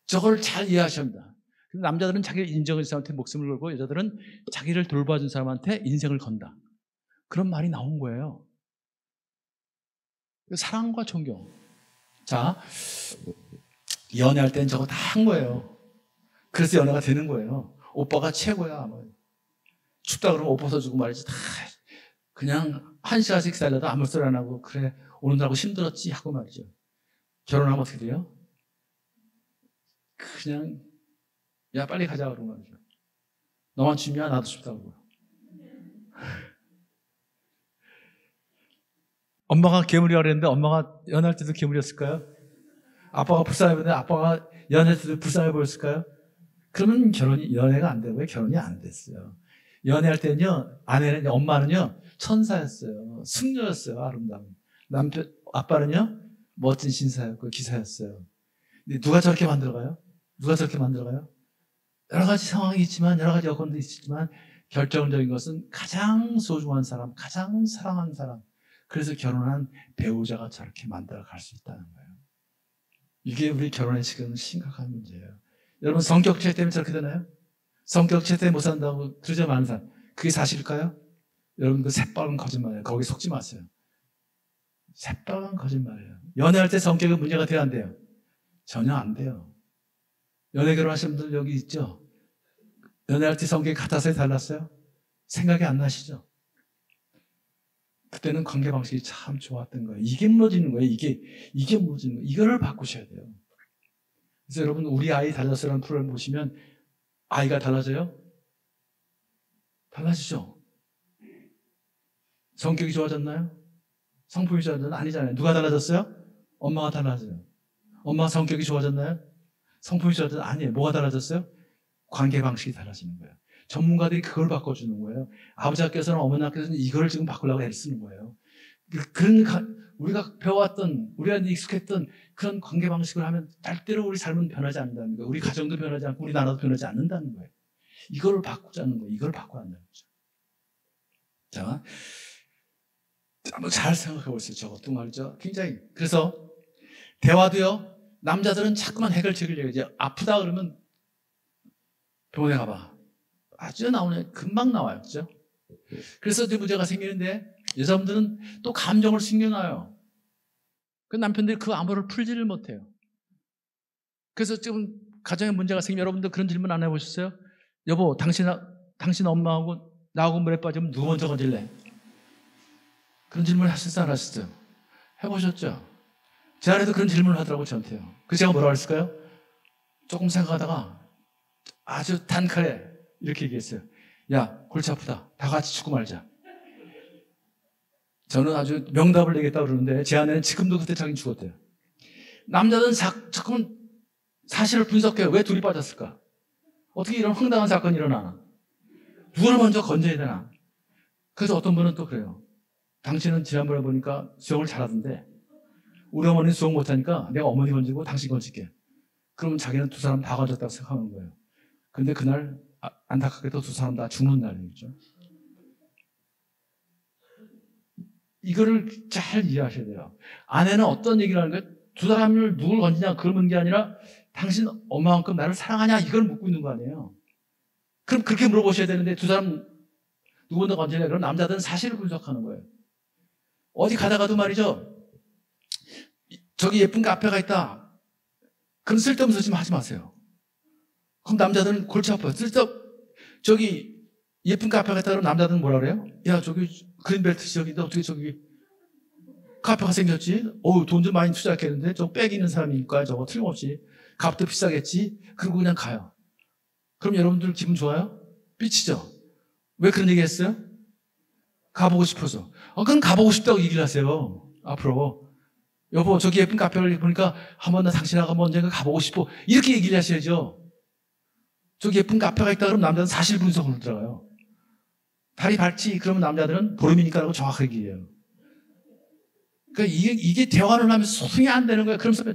Speaker 3: 저걸 잘 이해하셔야 합니다. 남자들은 자기를 인정해준 사람한테 목숨을 걸고 여자들은 자기를 돌봐준 사람한테 인생을 건다. 그런 말이 나온 거예요. 사랑과 존경. 자, 연애할 땐 저거 다 한 거예요. 그래서 연애가 되는 거예요. 오빠가 최고야. 춥다 그러면 옷 벗어주고 말이지. 다 그냥 1시간씩 기다려도 아무 소리 안 하고 그래 오늘하고 힘들었지 하고 말이죠. 결혼하면 어떻게 돼요? 그냥 야 빨리 가자 그러고 말이죠. 너만 춥냐 나도 춥다고. 엄마가 괴물이라고 그랬는데 엄마가 연애할 때도 괴물이었을까요? 아빠가 불쌍해 보였는데 아빠가 연애할 때도 불쌍해 보였을까요? 그러면 연애가 안 되고요. 결혼이 안 됐어요. 연애할 때는요, 엄마는요, 천사였어요. 승려였어요. 아름다운. 아빠는요, 멋진 신사였고, 기사였어요. 근데 누가 저렇게 만들어가요? 누가 저렇게 만들어가요? 여러 가지 상황이 있지만, 여러 가지 여건도 있지만, 결정적인 것은 가장 소중한 사람, 가장 사랑하는 사람. 그래서 결혼한 배우자가 저렇게 만들어 갈 수 있다는 거예요. 이게 우리 결혼의 지금 심각한 문제예요. 여러분 성격체 때문에 저렇게 되나요? 성격체 때문에 못 산다고 그러죠 많은 사람. 그게 사실일까요? 여러분 그 새빨간 거짓말이에요. 거기 속지 마세요. 새빨간 거짓말이에요. 연애할 때 성격이 문제가 돼야 안 돼요? 전혀 안 돼요. 연애 결혼하신 분들 여기 있죠? 연애할 때 성격이 같았어요? 달랐어요? 생각이 안 나시죠? 그때는 관계 방식이 참 좋았던 거예요. 이게 무너지는 거예요. 이게 무너지는 거예요. 이거를 바꾸셔야 돼요. 그래서 여러분 우리 아이 달라서라는 프로그램 보시면 아이가 달라져요? 달라지죠? 성격이 좋아졌나요? 성품이 좋아졌나요? 아니잖아요. 누가 달라졌어요? 엄마가 달라져요. 엄마가 성격이 좋아졌나요? 성품이 좋아졌나요? 아니에요. 뭐가 달라졌어요? 관계 방식이 달라지는 거예요. 전문가들이 그걸 바꿔주는 거예요. 아버지께서는 어머니께서는 이걸 지금 바꾸려고 애쓰는 거예요. 우리가 배워왔던, 우리한테 익숙했던 그런 관계 방식을 하면 절대로 우리 삶은 변하지 않는다는 거예요. 우리 가정도 변하지 않고 우리 나라도 변하지 않는다는 거예요. 이걸 바꾸자는 거예요. 이걸 바꿔야 한다는 거죠. 자, 한번 잘 생각해 보세요. 저것도 말이죠. 굉장히. 그래서 대화도요. 남자들은 자꾸만 해결책을 얘기하죠. 아프다 그러면 병원에 가봐. 아주 나오네. 금방 나와요. 그죠? 그래서 이제 문제가 생기는데 여자분들은 또 감정을 숨겨놔요. 그 남편들이 그 암호를 풀지를 못해요. 그래서 지금 가정에 문제가 생기면 여러분들 그런 질문 안 해보셨어요? 여보, 당신 엄마하고 나하고 물에 빠지면 누구 먼저 건질래? 그런 질문을 하셨어요? 안 하셨어요? 해보셨죠? 제 아내도 그런 질문을 하더라고요. 저한테요. 그래서 제가 뭐라고 했을까요? 조금 생각하다가 아주 단칼에 이렇게 얘기했어요. 야, 골치 아프다. 다 같이 죽고 말자. 저는 아주 명답을 내겠다고 그러는데 제 아내는 지금도 그때 자기는 죽었대요. 남자는 자꾸만 사실을 분석해요. 왜 둘이 빠졌을까? 어떻게 이런 황당한 사건이 일어나? 누구를 먼저 건져야 되나? 그래서 어떤 분은 또 그래요. 당신은 지난번에 보니까 수영을 잘하던데 우리 어머니는 수영 못하니까 내가 어머니 건지고 당신 건질게. 그러면 자기는 두 사람 다 건졌다고 생각하는 거예요. 근데 그날 안타깝게도 두 사람 다 죽는 날이죠. 이거를 잘 이해하셔야 돼요. 아내는 어떤 얘기를 하는 거예요? 두 사람을 누굴 건지냐 그러는 게 아니라 당신 엄마만큼 나를 사랑하냐 이걸 묻고 있는 거 아니에요. 그럼 그렇게 물어보셔야 되는데 두 사람 누구나 건지냐 그럼 남자들은 사실을 분석하는 거예요. 어디 가다가도 말이죠. 저기 예쁜 카페가 있다. 그럼 쓸데없는 소리 좀 하지 마세요. 그럼 남자들은 골치 아파요. 저기 예쁜 카페가 있다 그러면 남자들은 뭐라 그래요? 야 저기 그린벨트 저기인데 어떻게 저기 카페가 생겼지? 돈 좀 많이 투자했겠는데? 저 빽 있는 사람이니까 저거 틀림없이 값도 비싸겠지? 그리고 그냥 가요. 그럼 여러분들 기분 좋아요? 삐치죠? 왜 그런 얘기 했어요? 가보고 싶어서. 그럼 가보고 싶다고 얘기를 하세요. 앞으로. 여보, 저기 예쁜 카페를 보니까 한번 나 당신하고 한번 언젠가 가보고 싶어. 이렇게 얘기를 하셔야죠. 저기 예쁜 카페가 있다 그러면 남자는 사실 분석으로 들어가요. 달이 밝지? 그러면 남자들은 보름이니까 라고 정확하게 얘기해요. 그러니까 이게 대화를 하면서 소통이 안 되는 거예요. 그러면서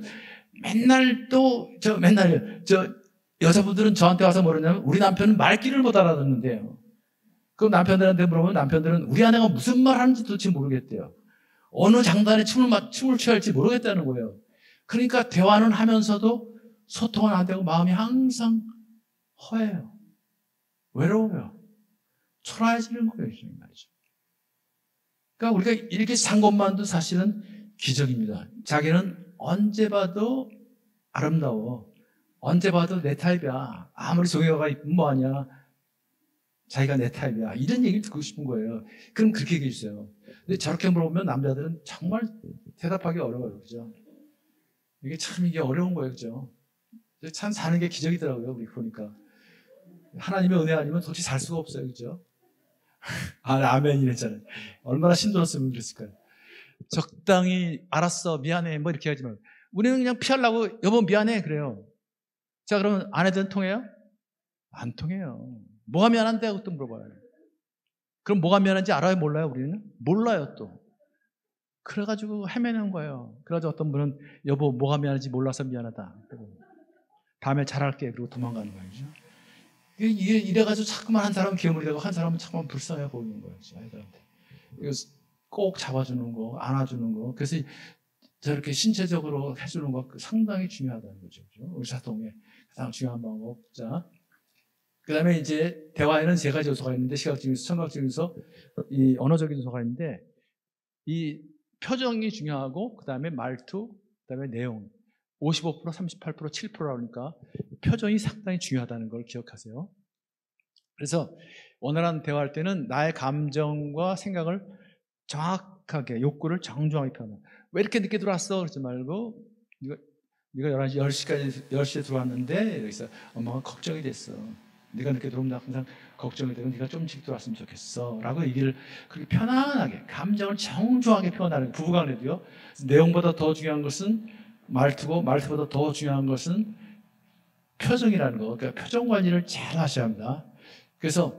Speaker 3: 맨날 여자분들은 저한테 와서 뭐냐면 우리 남편은 말귀를 못 알아듣는데요. 그럼 남편들한테 물어보면 남편들은 우리 아내가 무슨 말 하는지 도대체 모르겠대요. 어느 장단에 춤을 춰야 할지 모르겠다는 거예요. 그러니까 대화는 하면서도 소통은 안 되고 마음이 항상 허해요. 외로워요. 초라해지는 거예요. 말이죠. 그러니까 우리가 이렇게 산 것만도 사실은 기적입니다. 자기는 언제 봐도 아름다워. 언제 봐도 내 타입이야. 아무리 송혜가 이쁘면 뭐하냐. 자기가 내 타입이야. 이런 얘기를 듣고 싶은 거예요. 그럼 그렇게 얘기해 주세요. 근데 저렇게 물어보면 남자들은 정말 대답하기 어려워요. 그죠? 이게 어려운 거예요. 그죠? 참 사는 게 기적이더라고요. 우리 보니까. 하나님의 은혜 아니면 도대체 살 수가 없어요. 그죠? 아멘 이랬잖아요. 얼마나 힘들었으면 그랬을까요? 적당히 알았어 미안해 뭐 이렇게 하지 말고 우리는 그냥 피하려고 여보 미안해 그래요. 자 그러면 아내들은 통해요? 안 통해요. 뭐가 미안한데 하고 또 물어봐요. 그럼 뭐가 미안한지 알아요 몰라요? 우리는? 몰라요 또. 그래가지고 헤매는 거예요. 그래가지고 어떤 분은 여보 뭐가 미안한지 몰라서 미안하다. 다음에 잘할게 그리고 도망가는 거예요. 그죠? 이래가지고 자꾸만 한 사람은 괴물이 되고 한 사람은 자꾸만 불쌍해 보이는 거예요. 아이들한테. 꼭 잡아주는 거, 안아주는 거. 그래서 저렇게 신체적으로 해주는 거 상당히 중요하다는 거죠. 의사소통에 가장 중요한 방법. 자, 그 다음에 이제 대화에는 세 가지 요소가 있는데 시각적인 요소, 청각적인 요소, 이 언어적인 요소가 있는데 이 표정이 중요하고 그 다음에 말투, 그 다음에 내용. 55%, 38%, 7%라고 하니까 표정이 상당히 중요하다는 걸 기억하세요. 그래서 원활한 대화할 때는 나의 감정과 생각을 정확하게, 욕구를 정중하게 표현해요. 왜 이렇게 늦게 들어왔어? 그러지 말고 네가 10시에 들어왔는데 여기서 엄마가 걱정이 됐어. 네가 늦게 들어오면 나 항상 걱정이 되고 네가 좀 일찍 들어왔으면 좋겠어 라고 얘기를 그렇게 편안하게 감정을 정중하게 표현하는 부부간에도요. 내용보다 더 중요한 것은 말투고 말투보다 더 중요한 것은 표정이라는 거. 그러니까 표정 관리를 잘 하셔야 합니다. 그래서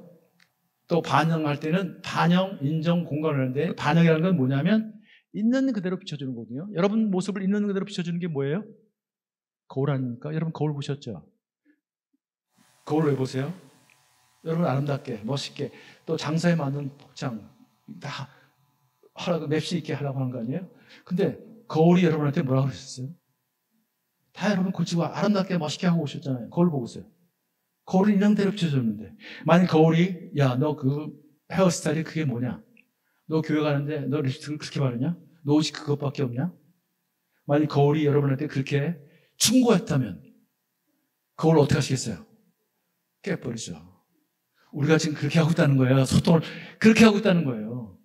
Speaker 3: 또 반영할 때는 반영, 인정, 공감을 하는데 반영이라는 건 뭐냐면 있는 그대로 비춰주는 거거든요. 여러분 모습을 있는 그대로 비춰주는 게 뭐예요? 거울 아닙니까? 여러분 거울 보셨죠? 거울 왜 보세요? 여러분 아름답게, 멋있게 또 장사에 맞는 복장 다 하라고 맵시 있게 하라고 하는 거 아니에요? 근데 거울이 여러분한테 뭐라고 그러셨어요? 다 여러분 고치고 아름답게 멋있게 하고 오셨잖아요. 거울 보고 오세요. 거울이 있는 대로 비춰줬는데 만약 거울이 야 너 그 헤어스타일이 그게 뭐냐? 너 교회 가는데 너 립스틱을 그렇게 바르냐? 너 옷이 그것밖에 없냐? 만약 거울이 여러분한테 그렇게 충고했다면 거울 어떻게 하시겠어요? 깨버리죠. 우리가 지금 그렇게 하고 있다는 거예요. 소통을 그렇게 하고 있다는 거예요.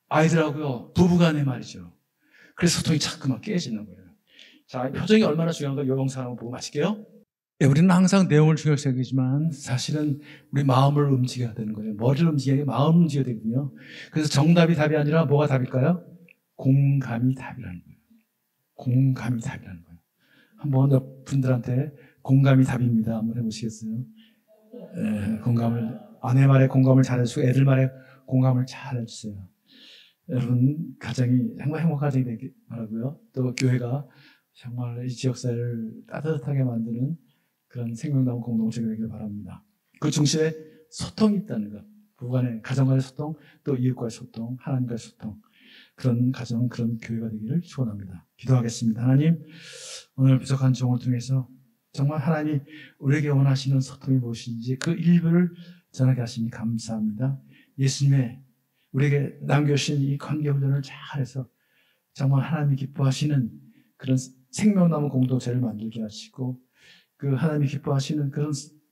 Speaker 3: 아이들하고요. 부부간에 말이죠. 그래서 소통이 자꾸만 깨지는 거예요. 자, 표정이 얼마나 중요한가 요 영상 한번 보고 마실게요. 네, 우리는 항상 내용을 중요하게 생각하지만 사실은 우리 마음을 움직여야 되는 거예요. 머리를 움직여야 되고 마음을 움직여야 되거든요. 그래서 정답이 답이 아니라 뭐가 답일까요? 공감이 답이라는 거예요. 공감이 답이라는 거예요. 한번 분들한테 공감이 답입니다. 한번 해보시겠어요? 네, 공감을 아내 말에 공감을 잘해주고 애들 말에 공감을 잘해주세요. 여러분 가정이 정말 행복한 가정이 되길 바라고요. 또 교회가 정말 이 지역사회를 따뜻하게 만드는 그런 생명나무 공동체가 되길 바랍니다. 그 중심에 소통이 있다는 것. 부부간의 가정과의 소통, 또 이웃과의 소통, 하나님과의 소통. 그런 가정, 그런 교회가 되기를 축원합니다. 기도하겠습니다. 하나님, 오늘 부족한 종을 통해서 정말 하나님이 우리에게 원하시는 소통이 무엇인지 그 일부를 전하게 하시니 감사합니다. 예수님의 우리에게 남겨주신 이 관계훈련을 잘해서 정말 하나님이 기뻐하시는 그런 생명나무 공동체를 만들게 하시고 그 하나님이 기뻐하시는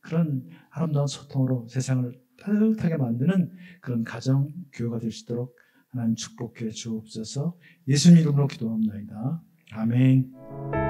Speaker 3: 그런 아름다운 소통으로 세상을 따뜻하게 만드는 그런 가정, 교회가 될 수 있도록 하나님 축복해 주옵소서. 예수님 이름으로 기도합니다. 아멘.